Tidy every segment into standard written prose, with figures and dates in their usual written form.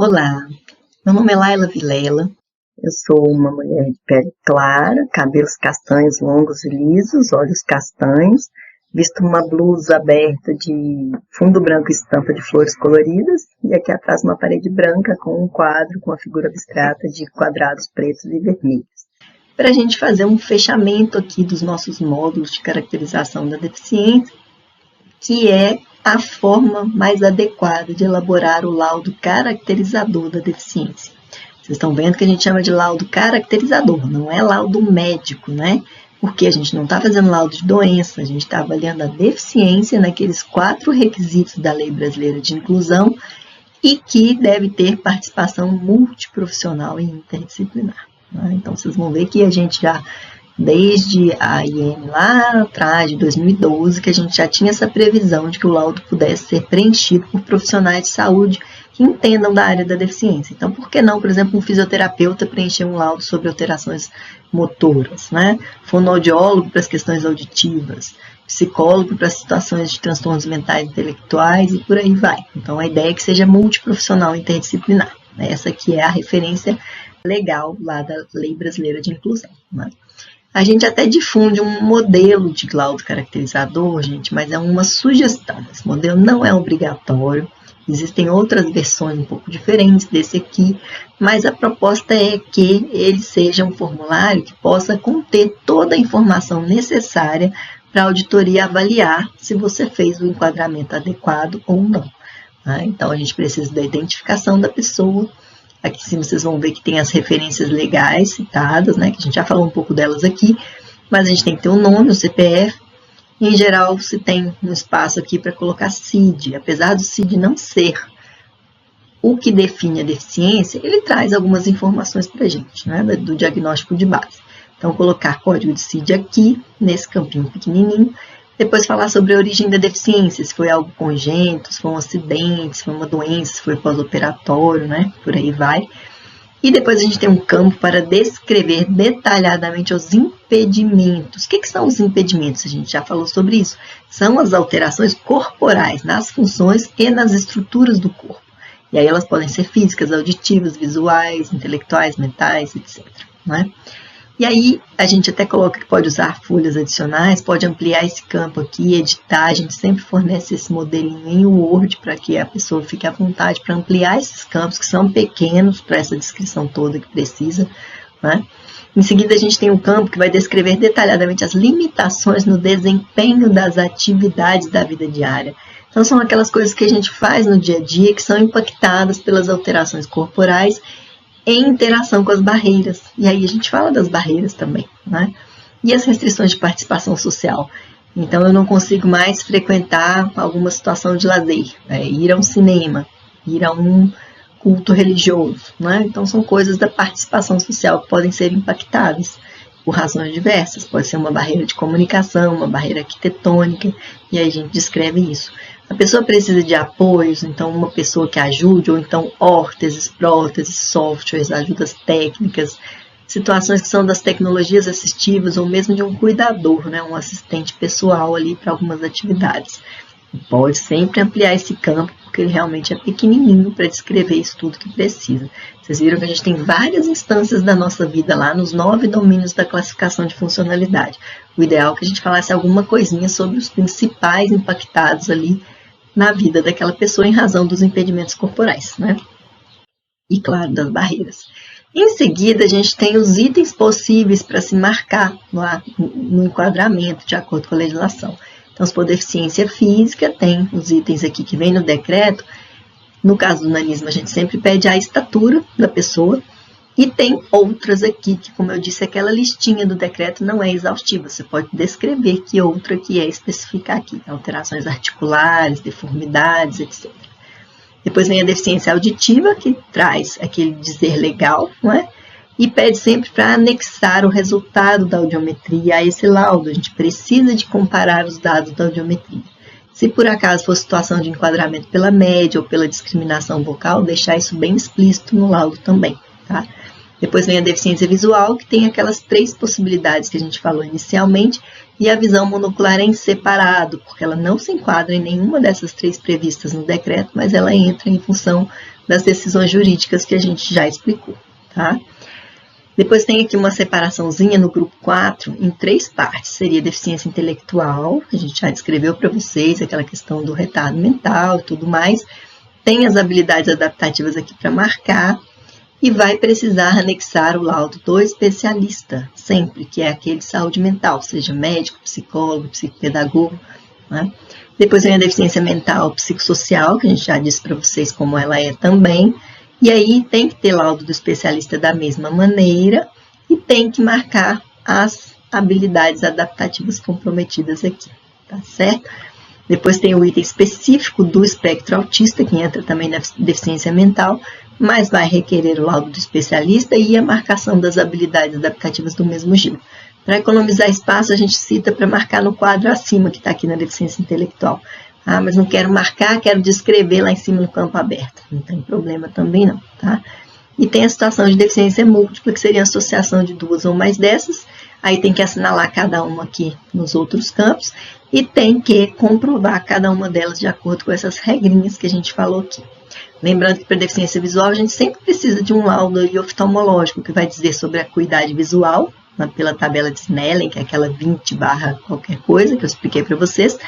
Olá, meu nome é Laila Vilela, eu sou uma mulher de pele clara, cabelos castanhos longos e lisos, olhos castanhos, visto uma blusa aberta de fundo branco e estampa de flores coloridas, e aqui atrás uma parede branca com um quadro com a figura abstrata de quadrados pretos e vermelhos. Para a gente fazer um fechamento aqui dos nossos módulos de caracterização da deficiência, que é a forma mais adequada de elaborar o laudo caracterizador da deficiência. Vocês estão vendo que a gente chama de laudo caracterizador, não é laudo médico, né? Porque a gente não está fazendo laudo de doença, a gente está avaliando a deficiência naqueles 4 requisitos da Lei Brasileira de Inclusão e que deve ter participação multiprofissional e interdisciplinar. Né? Então, vocês vão ver que a gente já, desde a IN lá atrás, de 2012, que a gente já tinha essa previsão de que o laudo pudesse ser preenchido por profissionais de saúde que entendam da área da deficiência. Então, por que não, por exemplo, um fisioterapeuta preencher um laudo sobre alterações motoras, né? Fonoaudiólogo para as questões auditivas, psicólogo para as situações de transtornos mentais e intelectuais e por aí vai. Então, a ideia é que seja multiprofissional e interdisciplinar. Essa aqui é a referência legal lá da Lei Brasileira de Inclusão, né? A gente até difunde um modelo de laudo caracterizador, gente, mas é uma sugestão. Esse modelo não é obrigatório. Existem outras versões um pouco diferentes desse aqui, mas a proposta é que ele seja um formulário que possa conter toda a informação necessária para a auditoria avaliar se você fez o enquadramento adequado ou não. Então, a gente precisa da identificação da pessoa. Aqui em cima vocês vão ver que tem as referências legais citadas, né, que a gente já falou um pouco delas aqui, mas a gente tem que ter o nome, o CPF. Em geral, se tem um espaço aqui para colocar CID. Apesar do CID não ser o que define a deficiência, ele traz algumas informações para a gente, né, do diagnóstico de base. Então, colocar código de CID aqui, nesse campinho pequenininho. Depois falar sobre a origem da deficiência, se foi algo congênito, se foi um acidente, se foi uma doença, se foi pós-operatório, né, por aí vai. E depois a gente tem um campo para descrever detalhadamente os impedimentos. O que são os impedimentos? A gente já falou sobre isso. São as alterações corporais nas funções e nas estruturas do corpo. E aí elas podem ser físicas, auditivas, visuais, intelectuais, mentais, etc. Né? E aí a gente até coloca que pode usar folhas adicionais, pode ampliar esse campo aqui, editar. A gente sempre fornece esse modelinho em Word para que a pessoa fique à vontade para ampliar esses campos que são pequenos para essa descrição toda que precisa, né? Em seguida a gente tem um campo que vai descrever detalhadamente as limitações no desempenho das atividades da vida diária. Então são aquelas coisas que a gente faz no dia a dia que são impactadas pelas alterações corporais em interação com as barreiras. E aí a gente fala das barreiras também, né? E as restrições de participação social. Então, eu não consigo mais frequentar alguma situação de lazer, né? Ir a um cinema, ir a um culto religioso, né? Então, são coisas da participação social que podem ser impactáveis por razões diversas. Pode ser uma barreira de comunicação, uma barreira arquitetônica, e aí a gente descreve isso. A pessoa precisa de apoios, então uma pessoa que ajude, ou então órteses, próteses, softwares, ajudas técnicas, situações que são das tecnologias assistivas, ou mesmo de um cuidador, né, um assistente pessoal ali para algumas atividades. Pode sempre ampliar esse campo, porque ele realmente é pequenininho para descrever isso tudo que precisa. Vocês viram que a gente tem várias instâncias da nossa vida lá nos 9 domínios da classificação de funcionalidade. O ideal é que a gente falasse alguma coisinha sobre os principais impactados ali na vida daquela pessoa em razão dos impedimentos corporais, né? E, claro, das barreiras. Em seguida, a gente tem os itens possíveis para se marcar lá no enquadramento, de acordo com a legislação. Então, se for deficiência física, tem os itens aqui que vem no decreto. No caso do nanismo, a gente sempre pede a estatura da pessoa. E tem outras aqui, que como eu disse, aquela listinha do decreto não é exaustiva. Você pode descrever que outra que é especificar aqui. Alterações articulares, deformidades, etc. Depois vem a deficiência auditiva, que traz aquele dizer legal, não é? E pede sempre para anexar o resultado da audiometria a esse laudo. A gente precisa de comparar os dados da audiometria. Se por acaso for situação de enquadramento pela média ou pela discriminação vocal, deixar isso bem explícito no laudo também, tá? Depois vem a deficiência visual, que tem aquelas 3 possibilidades que a gente falou inicialmente, e a visão monocular é em separado, porque ela não se enquadra em nenhuma dessas 3 previstas no decreto, mas ela entra em função das decisões jurídicas que a gente já explicou, tá? Depois tem aqui uma separaçãozinha no grupo 4 em 3 partes. Seria deficiência intelectual, a gente já descreveu para vocês, aquela questão do retardo mental e tudo mais. Tem as habilidades adaptativas aqui para marcar e vai precisar anexar o laudo do especialista, sempre, que é aquele de saúde mental, seja médico, psicólogo, psicopedagogo, né? Depois vem a deficiência mental psicossocial, que a gente já disse para vocês como ela é também. E aí tem que ter laudo do especialista da mesma maneira e tem que marcar as habilidades adaptativas comprometidas aqui, tá certo? Depois tem o item específico do espectro autista, que entra também na deficiência mental, mas vai requerer o laudo do especialista e a marcação das habilidades adaptativas do mesmo gênero. Para economizar espaço, a gente cita para marcar no quadro acima, que está aqui na deficiência intelectual. Ah, mas não quero marcar, quero descrever lá em cima no campo aberto. Não tem problema também não, tá? E tem a situação de deficiência múltipla, que seria a associação de 2 ou mais dessas. Aí tem que assinalar cada uma aqui nos outros campos e tem que comprovar cada uma delas de acordo com essas regrinhas que a gente falou aqui. Lembrando que para deficiência visual a gente sempre precisa de um laudo oftalmológico que vai dizer sobre a acuidade visual, pela tabela de Snellen, que é aquela 20 barra qualquer coisa que eu expliquei para vocês,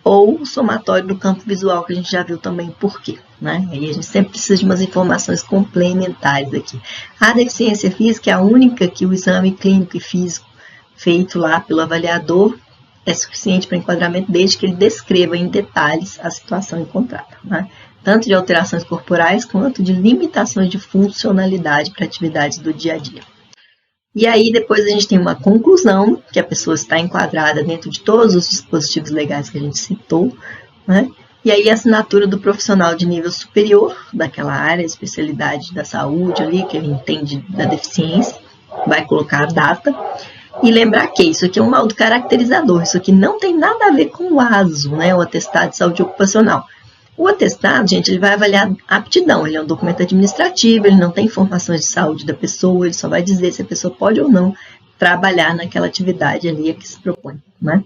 ou o somatório do campo visual, que a gente já viu também por quê, né? Aí a gente sempre precisa de umas informações complementares aqui. A deficiência física é a única que o exame clínico e físico feito lá pelo avaliador é suficiente para enquadramento, desde que ele descreva em detalhes a situação encontrada, né? Tanto de alterações corporais quanto de limitações de funcionalidade para atividades do dia a dia. E aí depois a gente tem uma conclusão, que a pessoa está enquadrada dentro de todos os dispositivos legais que a gente citou, né? E aí a assinatura do profissional de nível superior daquela área, especialidade da saúde ali, que ele entende da deficiência, vai colocar a data. E lembrar que isso aqui é um laudo caracterizador, isso aqui não tem nada a ver com o ASO, né? O atestado de saúde ocupacional. O atestado, gente, ele vai avaliar a aptidão, ele é um documento administrativo, ele não tem informações de saúde da pessoa, ele só vai dizer se a pessoa pode ou não trabalhar naquela atividade ali a que se propõe, né?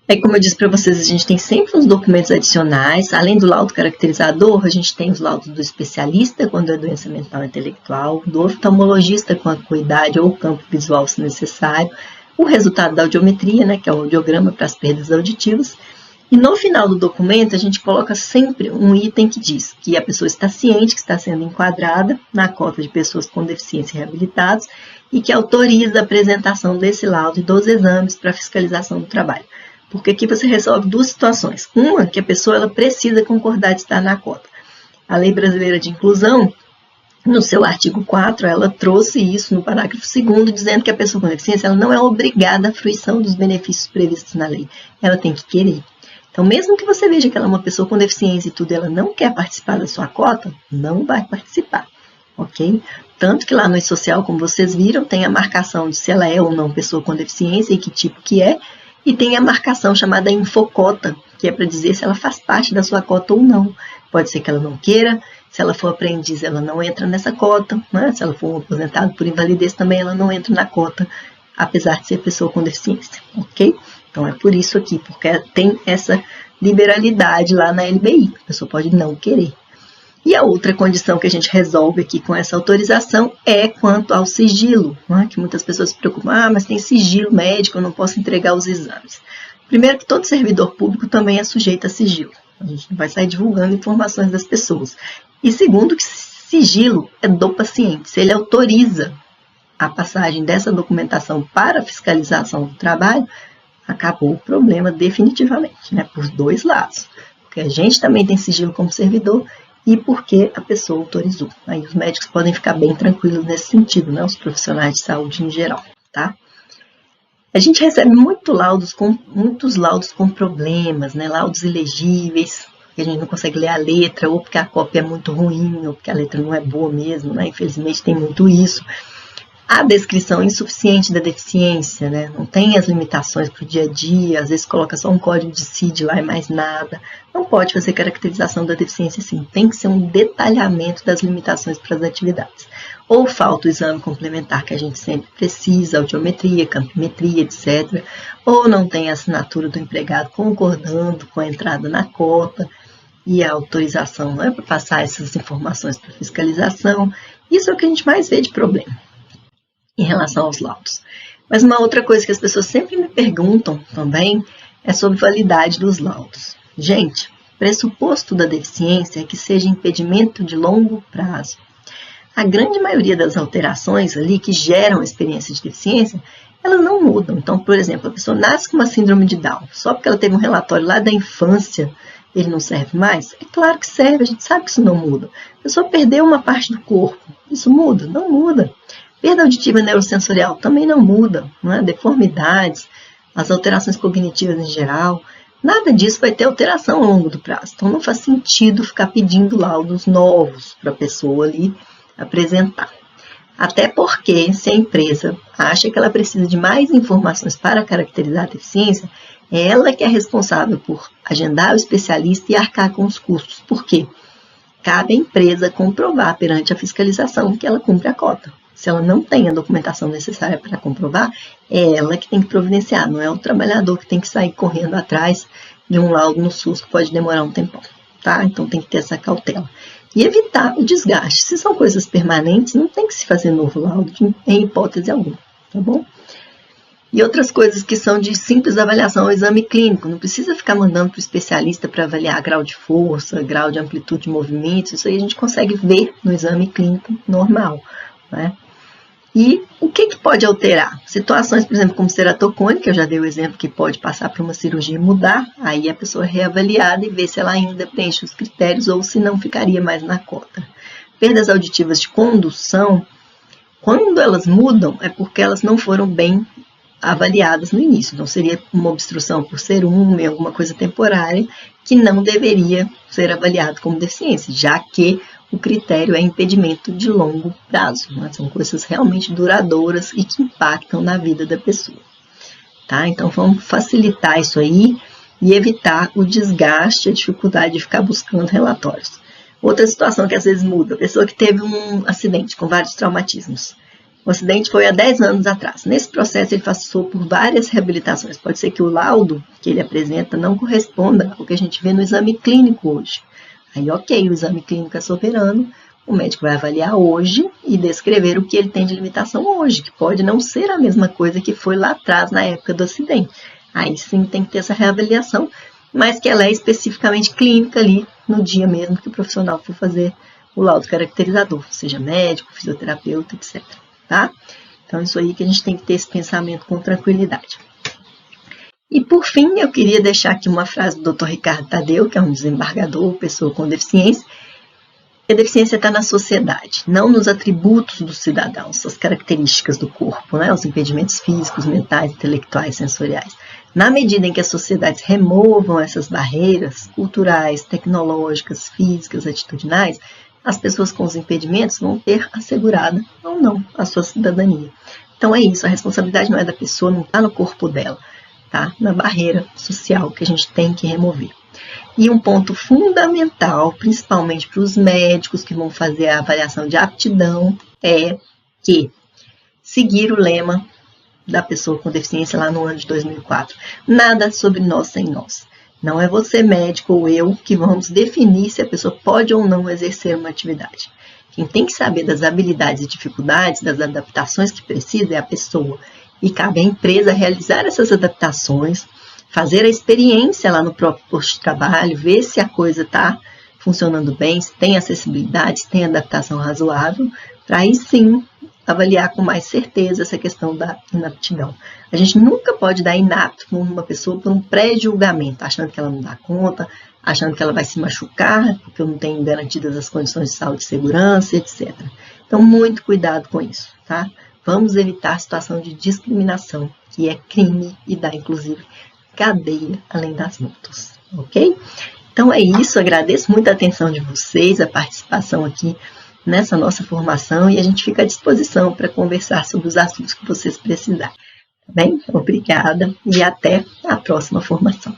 Aí, como eu disse para vocês, a gente tem sempre uns documentos adicionais, além do laudo caracterizador, a gente tem os laudos do especialista, quando é doença mental e intelectual, do oftalmologista com acuidade ou campo visual, se necessário, o resultado da audiometria, né, que é o audiograma para as perdas auditivas. E no final do documento, a gente coloca sempre um item que diz que a pessoa está ciente que está sendo enquadrada na cota de pessoas com deficiência reabilitadas e que autoriza a apresentação desse laudo e dos exames para fiscalização do trabalho. Porque aqui você resolve 2 situações. Uma, que a pessoa ela precisa concordar de estar na cota. A Lei Brasileira de Inclusão, no seu artigo 4, ela trouxe isso no parágrafo 2º, dizendo que a pessoa com deficiência ela não é obrigada à fruição dos benefícios previstos na lei. Ela tem que querer. Então, mesmo que você veja que ela é uma pessoa com deficiência e tudo, ela não quer participar da sua cota, não vai participar, ok? Tanto que lá no E-Social, como vocês viram, tem a marcação de se ela é ou não pessoa com deficiência e que tipo que é, e tem a marcação chamada infocota, que é para dizer se ela faz parte da sua cota ou não. Pode ser que ela não queira, se ela for aprendiz, ela não entra nessa cota, né? Se ela for aposentada por invalidez, também ela não entra na cota, apesar de ser pessoa com deficiência, ok? Então, é por isso aqui, porque tem essa liberalidade lá na LBI. A pessoa pode não querer. E a outra condição que a gente resolve aqui com essa autorização é quanto ao sigilo, né? Que muitas pessoas se preocupam, mas tem sigilo médico, eu não posso entregar os exames. Primeiro que todo servidor público também é sujeito a sigilo. A gente não vai sair divulgando informações das pessoas. E segundo que sigilo é do paciente. Se ele autoriza a passagem dessa documentação para a fiscalização do trabalho, acabou o problema definitivamente, né? Por 2 lados. Porque a gente também tem sigilo como servidor e porque a pessoa autorizou. Aí os médicos podem ficar bem tranquilos nesse sentido, né? Os profissionais de saúde em geral, tá? A gente recebe muitos laudos com problemas, né? Laudos ilegíveis, que a gente não consegue ler a letra, ou porque a cópia é muito ruim, ou porque a letra não é boa mesmo, né? Infelizmente tem muito isso. A descrição insuficiente da deficiência, né? Não tem as limitações para o dia a dia, às vezes coloca só um código de CID lá e mais nada. Não pode fazer caracterização da deficiência assim, tem que ser um detalhamento das limitações para as atividades. Ou falta o exame complementar que a gente sempre precisa, audiometria, campimetria, etc. Ou não tem a assinatura do empregado concordando com a entrada na cota. e a autorização não é para passar essas informações para fiscalização. Isso é o que a gente mais vê de problema em relação aos laudos. Mas uma outra coisa que as pessoas sempre me perguntam também é sobre validade dos laudos. Gente, pressuposto da deficiência é que seja impedimento de longo prazo. A grande maioria das alterações ali que geram a experiência de deficiência, elas não mudam. Então, por exemplo, a pessoa nasce com uma síndrome de Down, só porque ela teve um relatório lá da infância, ele não serve mais? É claro que serve, a gente sabe que isso não muda. A pessoa perdeu uma parte do corpo, isso muda? Não muda. Perda auditiva neurosensorial também não muda, não é? Deformidades, as alterações cognitivas em geral, nada disso vai ter alteração ao longo do prazo. Então, não faz sentido ficar pedindo laudos novos para a pessoa ali apresentar. Até porque, se a empresa acha que ela precisa de mais informações para caracterizar a deficiência, é ela que é responsável por agendar o especialista e arcar com os custos. Por quê? Cabe à empresa comprovar perante a fiscalização que ela cumpre a cota. Se ela não tem a documentação necessária para comprovar, é ela que tem que providenciar, não é o trabalhador que tem que sair correndo atrás de um laudo no SUS que pode demorar um tempão, tá? Então tem que ter essa cautela. E evitar o desgaste. Se são coisas permanentes, não tem que se fazer novo laudo em hipótese alguma, tá bom? E outras coisas que são de simples avaliação, o exame clínico. Não precisa ficar mandando para o especialista para avaliar grau de força, grau de amplitude de movimentos. Isso aí a gente consegue ver no exame clínico normal, né? E o que pode alterar? Situações, por exemplo, como ceratocone, que eu já dei o exemplo que pode passar por uma cirurgia e mudar, aí a pessoa é reavaliada e vê se ela ainda preenche os critérios ou se não ficaria mais na cota. Perdas auditivas de condução, quando elas mudam, é porque elas não foram bem avaliadas no início. Então, seria uma obstrução por cerume, alguma coisa temporária, que não deveria ser avaliado como deficiência, já que o critério é impedimento de longo prazo. Né? São coisas realmente duradouras e que impactam na vida da pessoa. Tá? Então, vamos facilitar isso aí e evitar o desgaste, a dificuldade de ficar buscando relatórios. Outra situação que às vezes muda, a pessoa que teve um acidente com vários traumatismos. O acidente foi há 10 anos atrás. Nesse processo, ele passou por várias reabilitações. Pode ser que o laudo que ele apresenta não corresponda ao que a gente vê no exame clínico hoje. Aí, ok, o exame clínico é soberano, o médico vai avaliar hoje e descrever o que ele tem de limitação hoje, que pode não ser a mesma coisa que foi lá atrás, na época do acidente. Aí sim tem que ter essa reavaliação, mas que ela é especificamente clínica ali, no dia mesmo que o profissional for fazer o laudo caracterizador, seja médico, fisioterapeuta, etc. Tá? Então, isso aí que a gente tem que ter esse pensamento com tranquilidade. E, por fim, eu queria deixar aqui uma frase do Dr. Ricardo Tadeu, que é um desembargador, pessoa com deficiência. A deficiência está na sociedade, não nos atributos dos cidadãos, as características do corpo, né? Os impedimentos físicos, mentais, intelectuais, sensoriais. Na medida em que as sociedades removam essas barreiras culturais, tecnológicas, físicas, atitudinais, as pessoas com os impedimentos vão ter assegurada ou não a sua cidadania. Então é isso, a responsabilidade não é da pessoa, não está no corpo dela. Tá? Na barreira social que a gente tem que remover. E um ponto fundamental, principalmente para os médicos que vão fazer a avaliação de aptidão, é que seguir o lema da pessoa com deficiência lá no ano de 2004. Nada sobre nós sem nós. Não é você, médico, ou eu, que vamos definir se a pessoa pode ou não exercer uma atividade. Quem tem que saber das habilidades e dificuldades, das adaptações que precisa é a pessoa. E cabe à empresa realizar essas adaptações, fazer a experiência lá no próprio posto de trabalho, ver se a coisa está funcionando bem, se tem acessibilidade, se tem adaptação razoável, para aí sim avaliar com mais certeza essa questão da inaptidão. A gente nunca pode dar inapto com uma pessoa por um pré-julgamento, achando que ela não dá conta, achando que ela vai se machucar, porque eu não tenho garantidas as condições de saúde e segurança, etc. Então, muito cuidado com isso, tá? Vamos evitar a situação de discriminação, que é crime e dá, inclusive, cadeia além das multas, ok? Então é isso, agradeço muito a atenção de vocês, a participação aqui nessa nossa formação e a gente fica à disposição para conversar sobre os assuntos que vocês precisarem, tá bem? Obrigada e até a próxima formação.